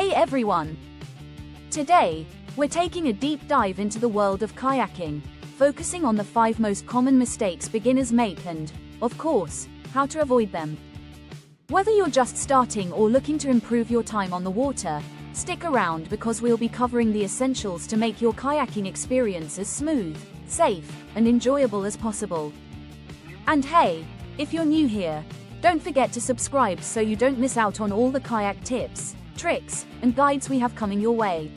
Hey everyone! Today, we're taking a deep dive into the world of kayaking, focusing on the 5 most common mistakes beginners make and, of course, how to avoid them. Whether you're just starting or looking to improve your time on the water, stick around because we'll be covering the essentials to make your kayaking experience as smooth, safe, and enjoyable as possible. And hey, if you're new here, don't forget to subscribe so you don't miss out on all the kayak tips, tricks, and guides we have coming your way.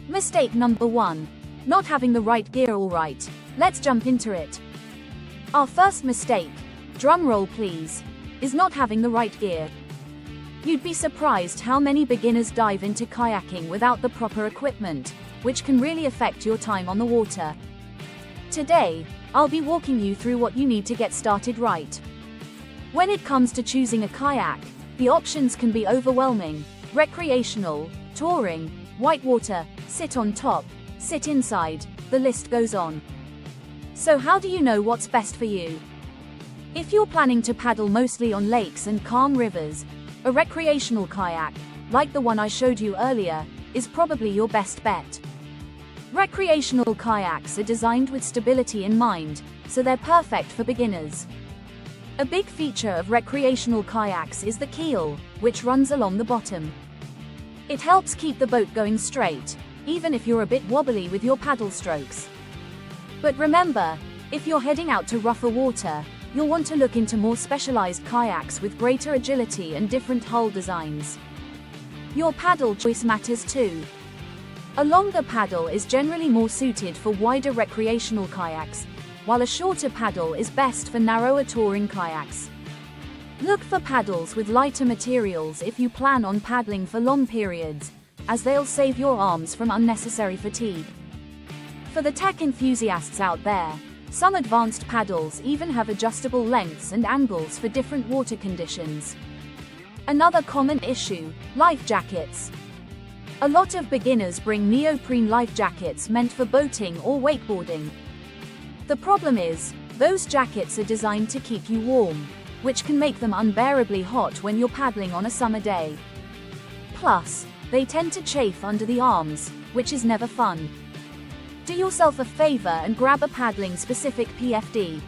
Mistake number 1. Not having the right gear. Alright, let's jump into it. Our first mistake, drumroll please, is not having the right gear. You'd be surprised how many beginners dive into kayaking without the proper equipment, which can really affect your time on the water. Today, I'll be walking you through what you need to get started right. When it comes to choosing a kayak, the options can be overwhelming: recreational, touring, whitewater, sit on top, sit inside, the list goes on. So how do you know what's best for you? If you're planning to paddle mostly on lakes and calm rivers, a recreational kayak, like the one I showed you earlier, is probably your best bet. Recreational kayaks are designed with stability in mind, so they're perfect for beginners. A big feature of recreational kayaks is the keel, which runs along the bottom. It helps keep the boat going straight, even if you're a bit wobbly with your paddle strokes. But remember, if you're heading out to rougher water, you'll want to look into more specialized kayaks with greater agility and different hull designs. Your paddle choice matters too. A longer paddle is generally more suited for wider recreational kayaks, while a shorter paddle is best for narrower touring kayaks. Look for paddles with lighter materials if you plan on paddling for long periods, as they'll save your arms from unnecessary fatigue. For the tech enthusiasts out there, some advanced paddles even have adjustable lengths and angles for different water conditions. Another common issue: life jackets. A lot of beginners bring neoprene life jackets meant for boating or wakeboarding. The problem is, those jackets are designed to keep you warm, which can make them unbearably hot when you're paddling on a summer day. Plus, they tend to chafe under the arms, which is never fun. Do yourself a favor and grab a paddling-specific PFD.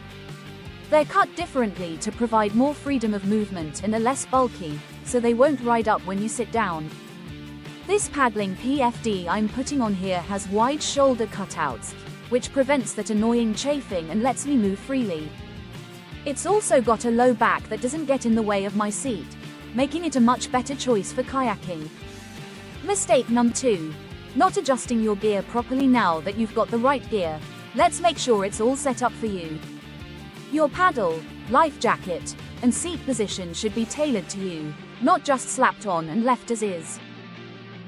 They're cut differently to provide more freedom of movement and are less bulky, so they won't ride up when you sit down. This paddling PFD I'm putting on here has wide shoulder cutouts, which prevents that annoying chafing and lets me move freely. It's also got a low back that doesn't get in the way of my seat, making it a much better choice for kayaking. Mistake number 2. Not adjusting your gear properly. Now that you've got the right gear, let's make sure it's all set up for you. Your paddle, life jacket, and seat position should be tailored to you, not just slapped on and left as is.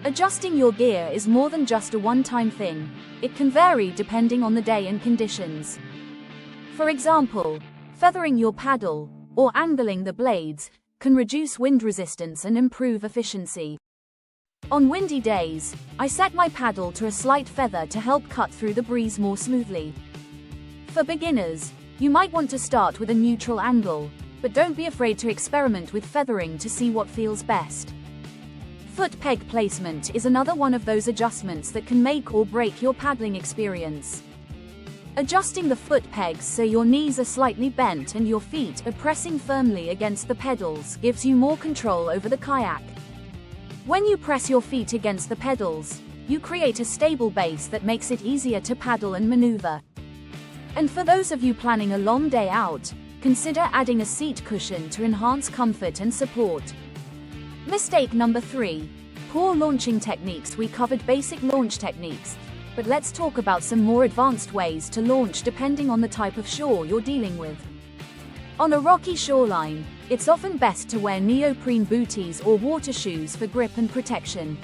Adjusting your gear is more than just a one-time thing. It can vary depending on the day and conditions. For example, feathering your paddle, or angling the blades, can reduce wind resistance and improve efficiency. On windy days, I set my paddle to a slight feather to help cut through the breeze more smoothly. For beginners, you might want to start with a neutral angle, but don't be afraid to experiment with feathering to see what feels best. Foot peg placement is another one of those adjustments that can make or break your paddling experience. Adjusting the foot pegs so your knees are slightly bent and your feet are pressing firmly against the pedals gives you more control over the kayak. When you press your feet against the pedals, you create a stable base that makes it easier to paddle and maneuver. And for those of you planning a long day out, consider adding a seat cushion to enhance comfort and support. Mistake number 3. Poor launching techniques. We covered basic launch techniques, but let's talk about some more advanced ways to launch depending on the type of shore you're dealing with. On a rocky shoreline, it's often best to wear neoprene booties or water shoes for grip and protection.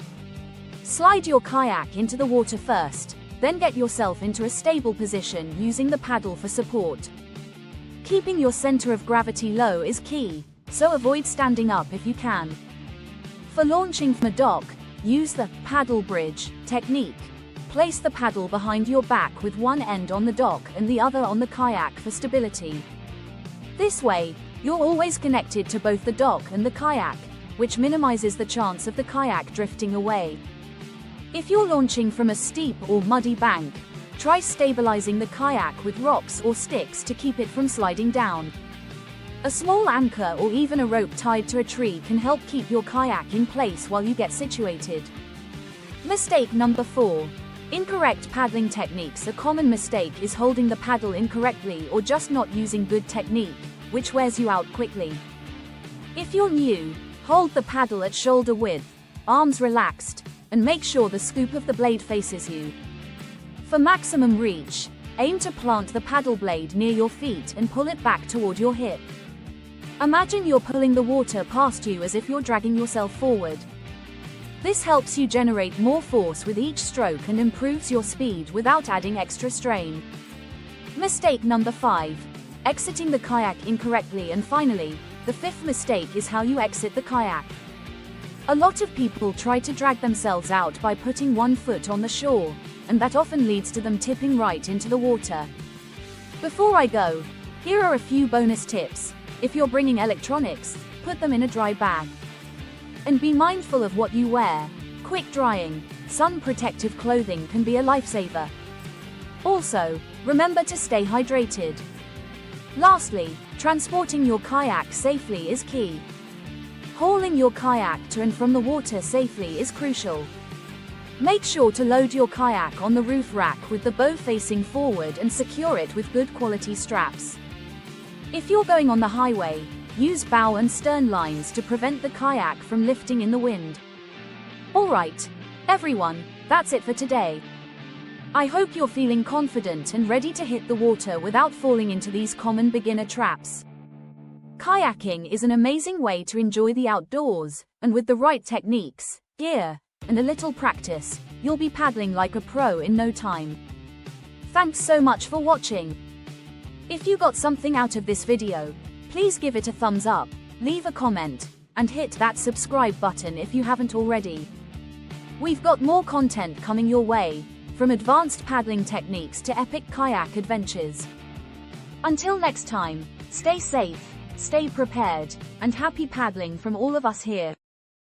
Slide your kayak into the water first, then get yourself into a stable position using the paddle for support. Keeping your center of gravity low is key, so avoid standing up if you can. For launching from a dock, use the paddle bridge technique. Place the paddle behind your back with one end on the dock and the other on the kayak for stability. This way, you're always connected to both the dock and the kayak, which minimizes the chance of the kayak drifting away. If you're launching from a steep or muddy bank, try stabilizing the kayak with rocks or sticks to keep it from sliding down. A small anchor or even a rope tied to a tree can help keep your kayak in place while you get situated. Mistake number 4. Incorrect paddling techniques. A common mistake is holding the paddle incorrectly or just not using good technique, which wears you out quickly. If you're new, hold the paddle at shoulder width, arms relaxed, and make sure the scoop of the blade faces you. For maximum reach, aim to plant the paddle blade near your feet and pull it back toward your hip. Imagine you're pulling the water past you as if you're dragging yourself forward. This helps you generate more force with each stroke and improves your speed without adding extra strain. Mistake number 5. Exiting the kayak incorrectly. And finally, the 5th mistake is how you exit the kayak. A lot of people try to drag themselves out by putting one foot on the shore, and that often leads to them tipping right into the water. Before I go, here are a few bonus tips. If you're bringing electronics, put them in a dry bag. And be mindful of what you wear. Quick drying, sun protective clothing can be a lifesaver. Also, remember to stay hydrated. Lastly, transporting your kayak safely is key. Hauling your kayak to and from the water safely is crucial. Make sure to load your kayak on the roof rack with the bow facing forward and secure it with good quality straps. If you're going on the highway, use bow and stern lines to prevent the kayak from lifting in the wind. Alright, everyone, that's it for today. I hope you're feeling confident and ready to hit the water without falling into these common beginner traps. Kayaking is an amazing way to enjoy the outdoors, and with the right techniques, gear, and a little practice, you'll be paddling like a pro in no time. Thanks so much for watching. If you got something out of this video, please give it a thumbs up, leave a comment, and hit that subscribe button if you haven't already. We've got more content coming your way, from advanced paddling techniques to epic kayak adventures. Until next time, stay safe, stay prepared, and happy paddling from all of us here.